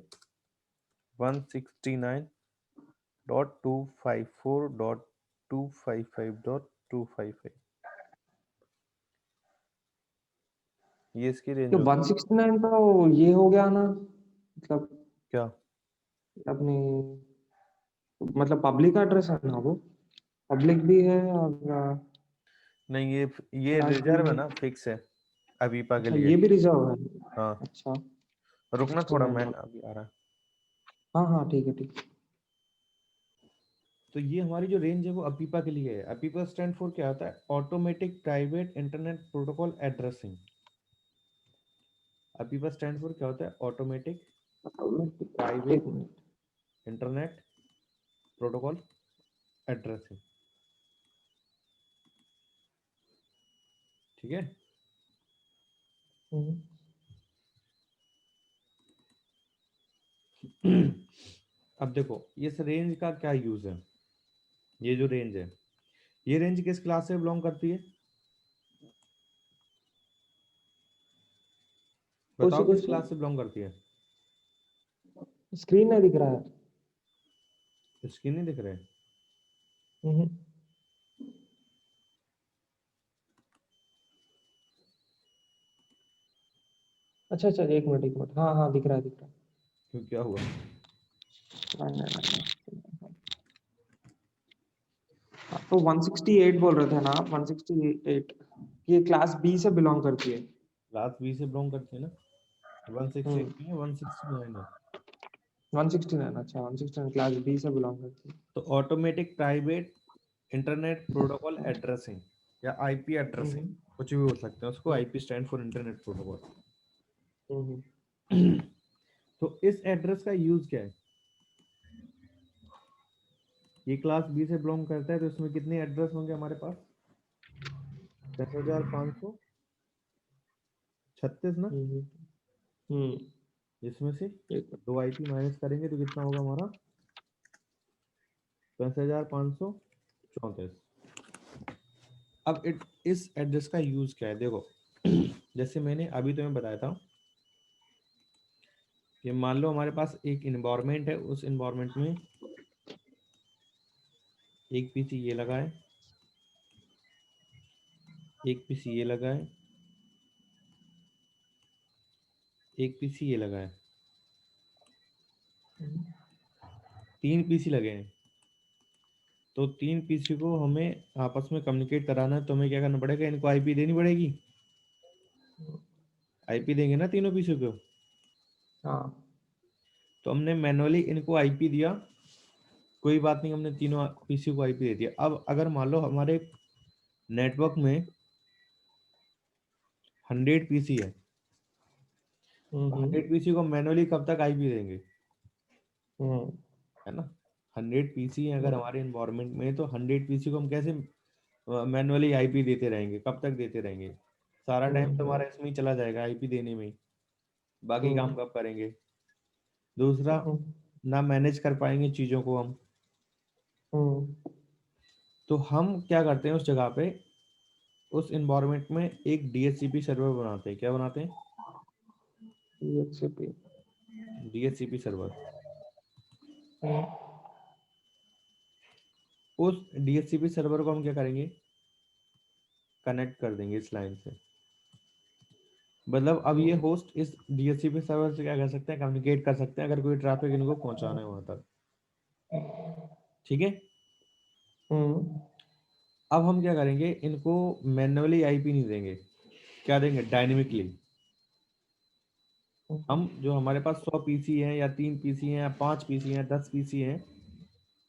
169.254.255.255 ये इसकी रेंज तो होती है। 169 तो ये हो गया ना, मतलब क्या? अपनी, मतलब पब्लिक एड्रेस है ना वो, पब्लिक भी है और नहीं, ये क्लास भी रिजर्व है है। ना, फिक्स है अबीपा के अच्छा लिए। ये भी रिजर्व है। हाँ, अच्छा रुकना थोड़ा, 169 मैं डॉट। अभी आ रहा है। हाँ हाँ ठीक है ठीक है। तो ये हमारी जो रेंज है वो अबीपा के लिए है। अबीपा स्टैंड फॉर क्या होता है? Automatic private internet protocol addressing. APIPA stand for क्या होता है? ऑटोमेटिक प्राइवेट एक मिनट। Internet protocol addressing. ठीक है। हम्म, अब देखो इस रेंज का क्या यूज है। ये जो रेंज है, ये रेंज किस क्लास से बिलोंग करती है? कौन सी बताओ कौन किस सी? क्लास से बिलोंग करती है? स्क्रीन नहीं दिख रहा है। इसकी नहीं दिख रहे? हम्म, अच्छा अच्छा एक मिनट एक मिनट, हाँ हाँ दिख रहा है दिख रहा क्यों, क्या हुआ? है। नहीं, नहीं, नहीं। हाँ, तो 168 बोल रहे थे ना आप, 168 ये क्लास बी से बिलोंग करती है। क्लास बी से बिलोंग करती है ना। 168 हम्म, नहीं है, 169 है। 169, अच्छा 169 क्लास बी से बिलोंग करती है। तो automatic private internet protocol addressing या आईपी एड्रेसिंग, हम्म, कुछ भी बोल सकते हैं उसको। हम्म, IP stand for internet protocol. हम्म, तो इस एड्रेस का यूज क्या है? ये क्लास बी से बिलोंग करता है, तो इसमें कितने एड्रेस होंगे हमारे पास? 10,536 ना। हम्म, हम्म, इसमें से एक मिनट। दो आईपी माइनस करेंगे तो कितना होगा हमारा? 65,534। अब इस एड्रेस का यूज क्या है देखो। जैसे मैंने अभी तुम्हें बताया था कि मान लो हमारे पास एक इन्वायरमेंट है, उस इन्वायरमेंट में एक पीसी ये लगा है, एक पीसी ये लगा है, एक पीसी ये लगा है, तीन पीसी लगे हैं। तो तीन पीसी को हमें आपस में कम्युनिकेट कराना है, तो हमें क्या करना पड़ेगा? इनको आईपी देनी पड़ेगी। आईपी देंगे ना तीनों पीसी को। हाँ तो हमने मैनुअली इनको आईपी दिया, कोई बात नहीं, हमने तीनों पीसी को आईपी दे दिया। अब अगर मान लो हमारे नेटवर्क में 100 पीसी है, तो 100 पीसी को मैनुअली कब तक आईपी देंगे? हम्म, है ना। 100 पीसी है अगर हमारे इन्वायरमेंट में, तो 100 पीसी को हम कैसे मैनुअली आईपी देते रहेंगे? कब तक देते रहेंगे? सारा टाइम तो हमारा इसमें ही चला जाएगा, आईपी देने में ही। बाकी काम कब करेंगे? दूसरा, ना मैनेज कर पाएंगे चीज़ों को हम। तो हम क्या करते हैं उस जगह पे, उस इन्वायरमेंट में एक डीएचसीपी सर्वर बनाते हैं। क्या बनाते हैं? DHCP, DHCP server. उस डीएचसीपी सर्वर को हम क्या करेंगे? कनेक्ट कर देंगे इस लाइन से। मतलब अब ये होस्ट इस डीएचसीपी सर्वर से क्या कर सकते हैं? कम्युनिकेट कर सकते हैं, अगर कोई ट्रैफिक इनको पहुंचाना है वहां तक। ठीक है। अब हम क्या करेंगे? इनको मैन्युअली आईपी नहीं देंगे, क्या देंगे? डायनेमिकली। हम जो हमारे पास 100 पीसी हैं या 3 पीसी हैं या 5 पीसी हैं 10 पीसी हैं,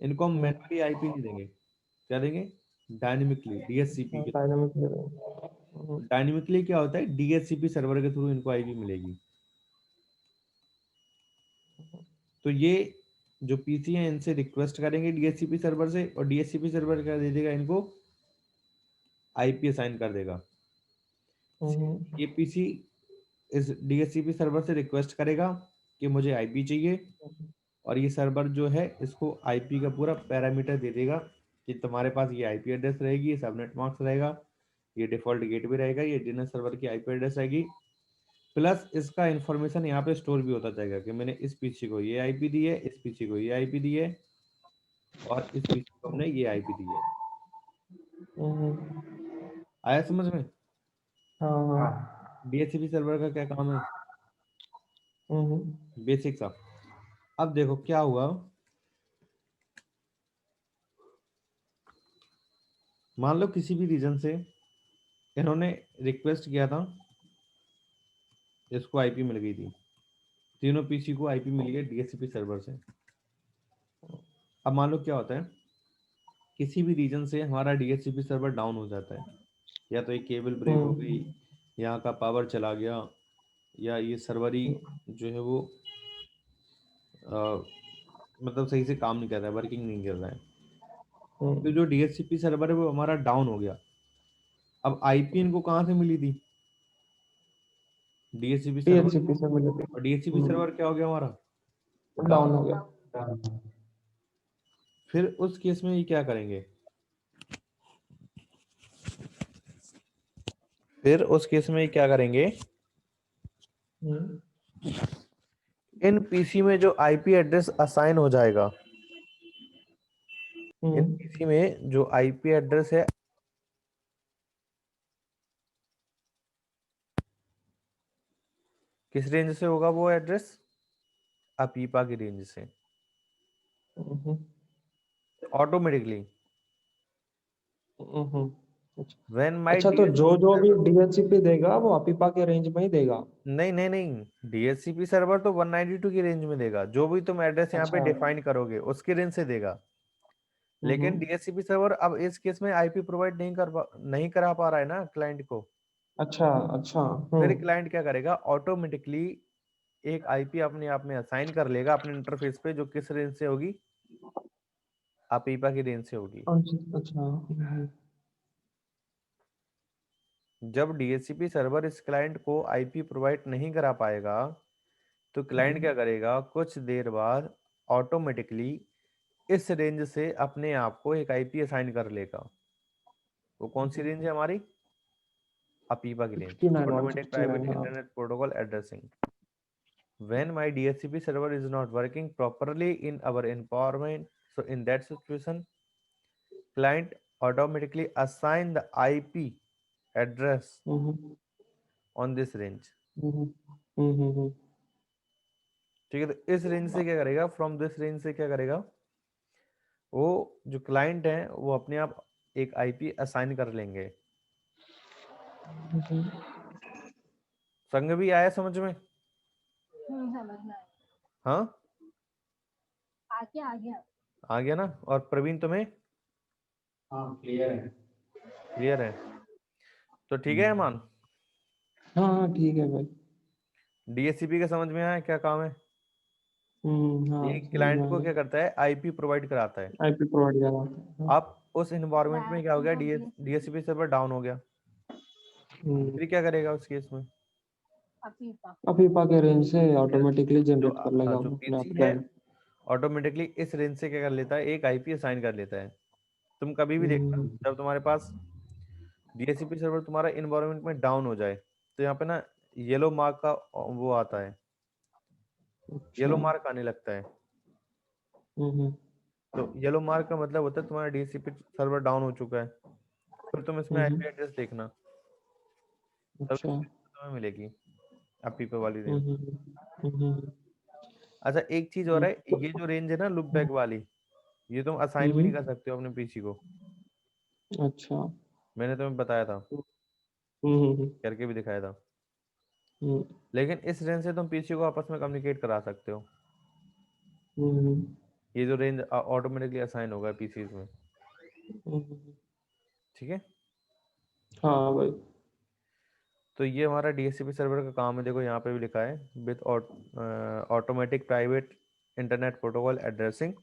इनको हम मैन्युअली आईपी नहीं देंगे। क्या देंगे? डायनेमिकली, डीएचसीपी के थ्रू। डायनामिक। डायनेमिकली क्या होता है? डीएचसीपी सर्वर के थ्रू इनको आईपी मिलेगी। तो ये जो पीसी हैं इनसे रिक्वेस्ट करेंगे डीएचसीपी सर्वर से, और डीएचसीपी सर्वर क्या दे देगा? इनको आईपी असाइन कर देगा। ये पीसी इस डीएचसीपी सर्वर से रिक्वेस्ट करेगा कि मुझे आईपी चाहिए, और ये सर्वर जो है इसको आईपी का पूरा पैरामीटर दे देगा कि तुम्हारे पास ये आईपी एड्रेस रहेगी, ये सबनेट मास्क रहेगा, ये डिफॉल्ट गेटवे रहेगा, ये डीएनएस सर्वर की आईपी एड्रेस रहेगी, प्लस इसका इंफॉर्मेशन यहाँ पे स्टोर भी होता जाएगा कि मैंने इस पीसी को ये आईपी दी है, इस पीसी को ये आईपी दी है, और इस पीसी को हमने ये आईपी दी है। आया समझ में? हाँ हाँ डीएचसीपी सर्वर का क्या काम है, बेसिक सा। अब देखो क्या हुआ, मान लो किसी भी रीजन से इन्होंने रिक्वेस्ट किया था, इसको आईपी मिल गई थी, तीनों पीसी को आईपी मिली है डीएचसीपी सर्वर से। अब मान लो क्या होता है, किसी भी रीजन से हमारा डीएचसीपी सर्वर डाउन हो जाता है, या तो एक केबल ब्रेक हो गई, यहाँ का पावर चला गया, या ये सर्वर ही जो है वो मतलब सही से काम नहीं कर रहा है, वर्किंग नहीं कर रहा है, तो जो डीएचसीपी सर्वर है वो हमारा डाउन हो गया। अब आईपी इनको कहाँ से मिली थी, डीएचसीपी सर्वर, डीएचसीपी से मिले थे, और डीएचसीपी सर्वर क्या हो गया हमारा, डाउन हो गया। फिर उस केस में ये क्या करेंगे, फिर उस केस में ये क्या करेंगे, इन पीसी में जो आईपी एड्रेस असाइन हो जाएगा, इन पीसी में जो आईपी एड्रेस है किस रेंज से होगा वो एड्रेस, अपीपा की रेंज से ऑटोमेटिकली। व्हेन माय अच्छा, तो जो भी डीएचसीपी देगा वो अपीपा के रेंज में ही देगा? नहीं नहीं नहीं, डीएचसीपी सर्वर तो 192 की रेंज में देगा, जो भी तुम एड्रेस यहाँ पे अच्छा। डिफाइन करोगे उसके रेंज से देगा। लेकिन डीएचसीपी सर्वर अब इस केस में आईपी प्रोवाइड नहीं करा पा रहा है ना क्लाइंट को। अच्छा अच्छा। फिर क्लाइंट क्या करेगा, ऑटोमेटिकली एक आईपी अपने आप में असाइन कर लेगा अपने इंटरफेस पे, जो किस रेंज से होगी, अपीपा की रेंज से होगी। अच्छा। जब डीएचसीपी सर्वर इस क्लाइंट को आईपी प्रोवाइड नहीं करा पाएगा, तो क्लाइंट क्या करेगा, कुछ देर बाद ऑटोमेटिकली इस रेंज से अपने आप को एक आईपी असाइन कर लेगा। वो कौन सी रेंज है हमारी, अपीपा की रेंज, 69 ऑटोमेटिक प्राइवेट 169, हाँ। Internet protocol addressing. When my DHCP server is not working properly in our environment, so in that situation, client automatically assign the IP address on this range। ठीक है, तो इस range से क्या करेगा, from this range से क्या करेगा, वो जो क्लाइंट है वो अपने आप एक आईपी असाइन कर लेंगे। संग भी आया समझ में? समझ में आया। हाँ आ गया आ गया ना। और प्रवीण तुम्हें हाँ क्लियर है। क्लियर है? तो ठीक है अमान, हाँ ठीक है भाई। डीएचसीपी का समझ में आया क्या काम है। हाँ, ये क्लाइंट को क्या करता है, आईपी प्रोवाइड कराता है। आईपी प्रोवाइड कराता है। अब उस एनवायरनमेंट में क्या हो गया, डीएचसीपी सर्वर डाउन हो गया, फिर क्या करेगा उस केस में, अपीपा के रेंज से ऑटोमेटिकली जनरेट कर लेगा जो वो अपने आप पीसी है क्लाइंट। ऑटोमेटिकली इस रेंज से क्या कर लेता है, एक आईपी असाइन कर लेता है। तुम कभी भी देखना, जब तुम्हारे पास डीएचसीपी सर्वर तुम्हारा एनवायरनमेंट में डाउन हो जाए, तो यहाँ पे ना येलो मार्क का वो आता है, येलो मार्क आने लगता है। तो येलो मार्क का मतलब होता है तुम्हारा डीएचसीपी सर्वर डाउन हो चुका है। फिर तुम इसमें आईपी एड्रेस देखना, तब तुम्हें मिलेगी अपीपा वाली रेंज। अच्छा एक चीज और है, ये जो रेंज है ना लुप बैक वाली, ये तुम असाइन भी नहीं कर सकते हो अपने पीसी को। अच्छा। मैंने तुम्हें बताया था, करके भी दिखाया था। लेकिन इस रेंज से तुम पीसी को आपस में कम्युनिकेट करा सकते हो। ये जो रेंज ऑटोमेटिकली असाइन होगा पीसीज में, ठीक है। हाँ भाई। तो ये हमारा डीएचसीपी सर्वर का काम है। देखो यहाँ पे भी लिखा है, with automatic private internet protocol addressing,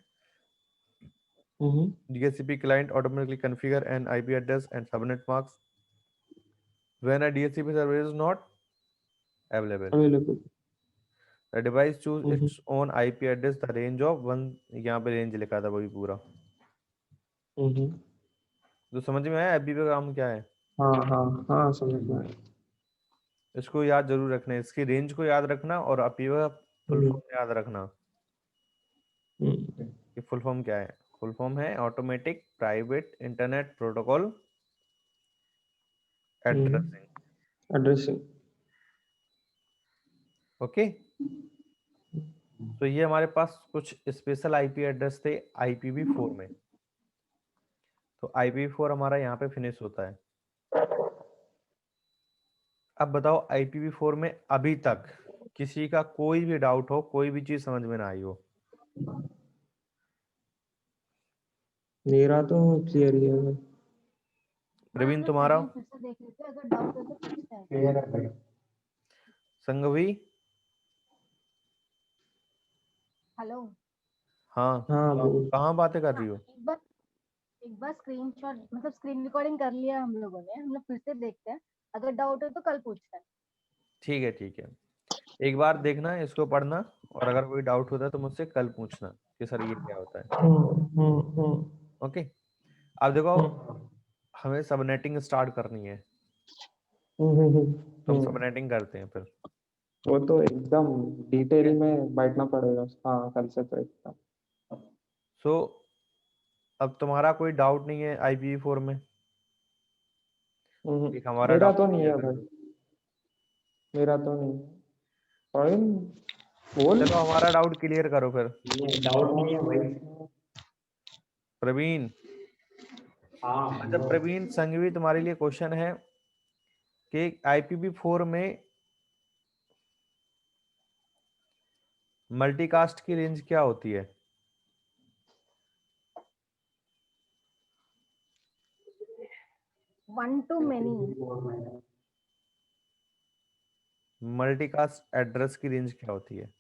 DHCP client automatically configure an IP address and subnet marks when a DHCP server is not available. The device choose its own IP address, the range of one, यहाँ पे range लिखा था वही पूरा। तो समझ में आया अभी का काम क्या है। हाँ हाँ हाँ, समझ में आया। इसको याद जरूर रखना है, इसकी रेंज को याद रखना और अपीवा फुल हम्म, फॉर्म याद रखना हम्म, कि फुल फॉर्म क्या है। फुल फॉर्म है automatic private internet protocol addressing. Addressing. Okay, तो ये हमारे पास कुछ स्पेशल आईपी एड्रेस थे IPv4 में। तो IPv4 हमारा यहाँ पे फिनिश होता है। अब बताओ IPv4 में अभी तक किसी का कोई भी डाउट हो, कोई भी चीज समझ में ना आई हो? मेरा तो क्लियर ही है भाई। प्रवीण तुम्हारा? फिर से देख लेते हैं, अगर डाउट हो तो पूछते हैं। क्लियर है भाई। संघवी? हेलो। हाँ, हाँ बोल। कहाँ बातें कर रही हाँ, हो? एक बार स्क्रीनशॉट मतलब स्क्रीन रिकॉर्डिंग कर लिया हम लोगों ने, हम लोग फिर से देखते हैं, अगर डाउट हो तो कल पूछते हैं। ठीक है ठीक है, एक बार देखना इसको पढ़ना, और अगर कोई डाउट होता है तो मुझसे कल पूछना कि सर ये क्या होता है। हम्म। ओके, अब देखो हम्म, हमें सबनेटिंग स्टार्ट करनी है, तो हम सबनेटिंग करते हैं फिर। वो तो एकदम डिटेल में बैठना पड़ेगा। हाँ, कल से तो एकदम। सो अब तुम्हारा कोई डाउट नहीं है IPv4 में? एक हमारा मेरा डाउट तो नहीं क्लियर है कर भाई, दो। मेरा तो नहीं है। प्रवीण बोल। चलो हमारा डाउट क्लियर करो फिर। डाउट नहीं है भाई। प्रवीण? हाँ अच्छा बोलो। प्रवीण, संघवी तुम्हारे लिए क्वेश्चन है कि IPv4 में मल्टीकास्ट की रेंज क्या होती है? One two many. Multicast address की रेंज क्या होती है?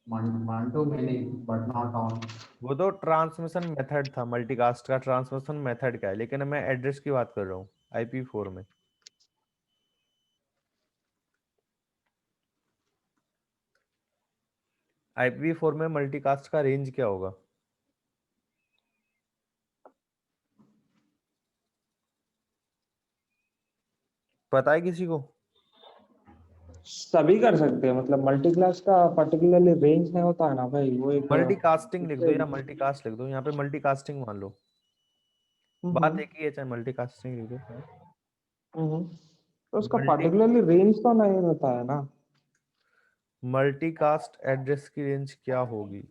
One to many, but not all. वो तो ट्रांसमिशन मेथड था, मल्टीकास्ट का ट्रांसमिशन मेथड क्या है, लेकिन मैं एड्रेस की बात कर रहा हूँ IPv4 में। IPv4 में मल्टीकास्ट का रेंज क्या होगा? पता है किसी को? सभी कर सकते हैं, मतलब मल्टी क्लास का पर्टिकुलरली रेंज नहीं होता है ना भाई, वो एक मल्टीकास्टिंग लिख दो उससे। या मल्टीकास्ट लिख दो, यहाँ पे मल्टीकास्टिंग मान लो, बात एक ही है, चाहे मल्टीकास्टिंग लिख दो। तो उसका मल्टी पर्टिकुलरली रेंज तो नहीं रहता है ना। मल्टीकास्ट एड्रेस की रेंज क्या होगी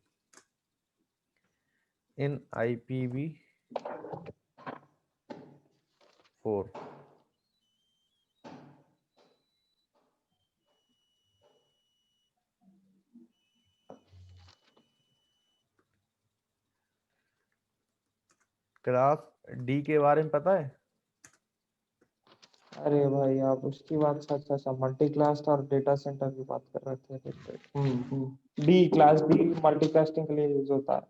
इन IPv4? क्लास D के बारे में पता है? अरे भाई, आप उसकी बात सच सच मल्टी क्लास और डेटा सेंटर की बात कर रहे थे। डी क्लास, डी मल्टीकास्टिंग के लिए यूज होता है, और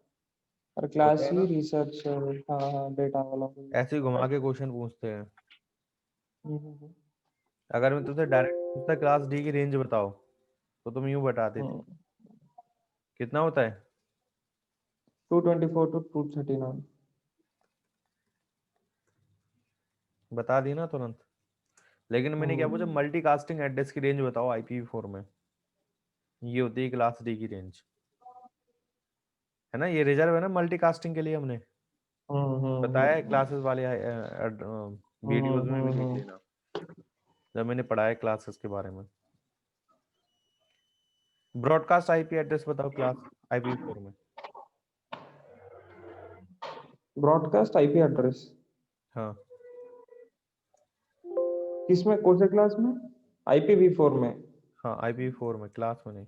होता क्लास है ही ना, रिसर्च, हाँ डेटा वाला को use ऐसे ही होता घुमा है। के क्वेश्चन पूछते हैं। हम्म, अगर मैं तुमसे डायरेक्ट पूछता क्लास D की रेंज बताओ, तो तुम यूं बता देती। हम्म, कितना होता है? 224 to 239। बता दी ना तुरंत। लेकिन मैंने क्या पूछा, हम्म, मल्टीकास्टिंग एड्रेस की रेंज बताओ IPv4 में। ये होती है क्लास D की रेंज, है ना, ये रिजर्व है ना मल्टीकास्टिंग के लिए, हमने बताया है क्लासेस वाले वीडियोस में भी देख लेना जब मैंने पढ़ाया क्लासेस के बारे में। ब्रॉडकास्ट IP एड्रेस बताओ क्लास IPv4 में। ब्रॉडकास्ट आईपी एड्रेस हाँ, किसमें, कौन से क्लास में? IPv4 में हाँ IPv4 में, क्लास में नहीं।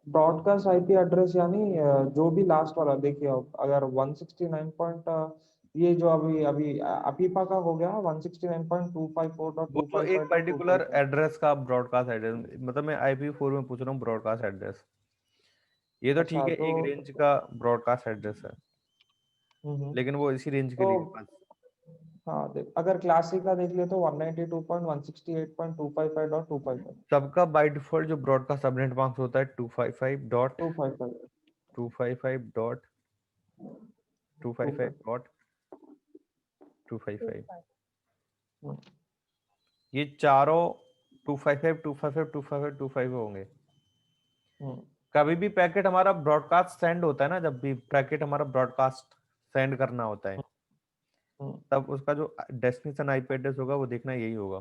ब्रॉडकास्ट आईपी एड्रेस यानी जो भी लास्ट वाला देखिए आप, अगर 169 पॉइंट, ये जो अभी अभी अपीपा का हो गया वो तो एक पर्टिकुलर 169.254.255। एड्रेस का ब्रॉडकास्ट एड्रेस, मतलब मैं IPv4 में पूछ रहा हूँ ब्रॉडकास्ट एड्रेस। ये तो ठीक अच्छा है, तो एक रेंज का ब्रॉडकास्ट एड्रेस है, लेकिन वो इसी रेंज के तो लिए बस। हाँ देख, अगर क्लासिक का देख ले तो 192.168.255.255। सबका बाय डिफॉल्ट जो ब्रॉडकास्ट सबनेट मार्क्स होता है 255 डॉट 255। 255 डॉट 255.255 ये चारों 255 255 255 255 होंगे। कभी भी पैकेट हमारा ब्रॉडकास्ट सेंड होता है ना, जब भी पैकेट हमारा ब्रॉडकास्ट सेंड करना होता है तब उसका जो डेस्टिनेशन आईपी एड्रेस होगा वो देखना यही होगा,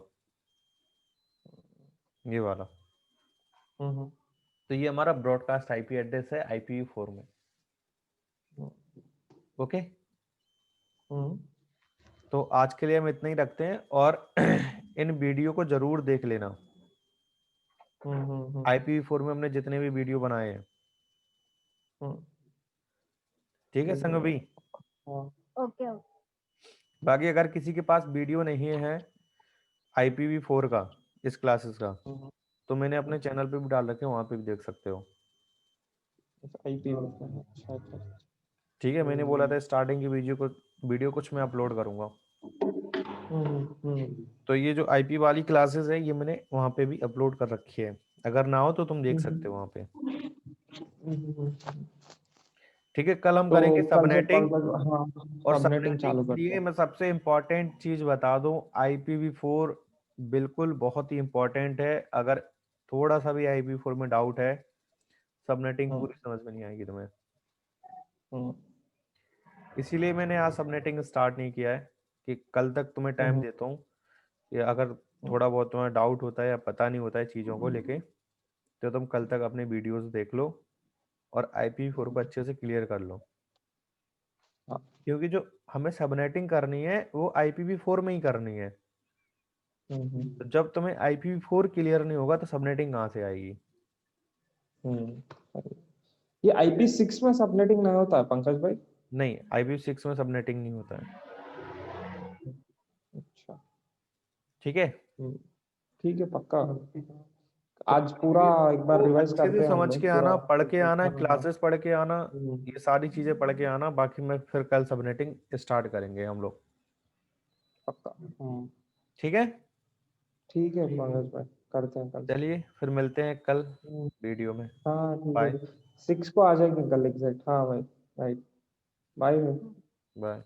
ये वाला। तो ये हमारा ब्रॉडकास्ट आईपी एड्रेस है IPv4 में। ओके, तो आज के लिए हम इतना ही रखते हैं और इन वीडियो को जरूर देख लेना। IPv4 में हमने जितने भी वीडियो बनाए हैं, ठीक है संगवी? ओके। बाकी अगर किसी के पास वीडियो नहीं है IPv4 का, इस क्लासेस का, तो मैंने अपने चैनल पे भी डाल रखे हैं, वहां पे भी देख सकते हो। ठीक है, मैंने बोला था स्टार्टिंग की वीडियो कुछ मैं अपलोड करूंगा। तो ये जो IP वाली क्लासेस है ये मैंने वहां पे भी अपलोड कर रखी है, अगर ना हो तो तुम देख सकते हो वहां पे। ठीक है, कल हम करेंगे सबनेटिंग। और सबनेटिंग चालू के करते लिए हैं। मैं सबसे इम्पोर्टेंट चीज बता दूं, IPv4 बिल्कुल बहुत ही इम्पोर्टेंट है। अगर थोड़ा सा भी IPv4 में डाउट है, सबनेटिंग पूरी समझ में नहीं आएगी तुम्हें। इसीलिए मैंने आज सबनेटिंग स्टार्ट नहीं किया है कि कल तक तुम्हें टाइम देता हूँ कि अगर थोड़ा बहुत तुम्हें डाउट होता है या पता नहीं होता है चीज़ों को लेके, तो तुम कल तक अपने वीडियोस देख लो और IPv4 को अच्छे से क्लियर कर लो। क्योंकि जो हमें सबनेटिंग करनी है वो IPv4 में ही करनी है। तो जब तुम्हें IPv4 क्लियर नहीं होगा तो सबनेटिंग कहाँ से आएगी? ये IP6 में सबनेटिंग नहीं होता है पंकज भाई? नहीं, IPv6 में सबनेटिंग नहीं होता है। अच्छा, ठीक है, ठीक है, पक्का। आज पूरा एक बार रिवाइज अच्छे करते से हैं हम समझ लोग के आना, पढ़ के आना, पूरा। क्लासेस पढ़ के आना, ये सारी चीजें पढ़ के आना। बाकी मैं फिर कल सबनेटिंग स्टार्ट करेंगे हम लोग। पक्का। ठीक है, ठीक है पंकज भाई, करते हैं कल। चलिए फिर मिलते हैं कल वीडियो में। हाँ ठीक बाय है, 6 को आ जाएंगे कल एग्जैक्ट। हाँ भाई, राइट। बाय। बाय।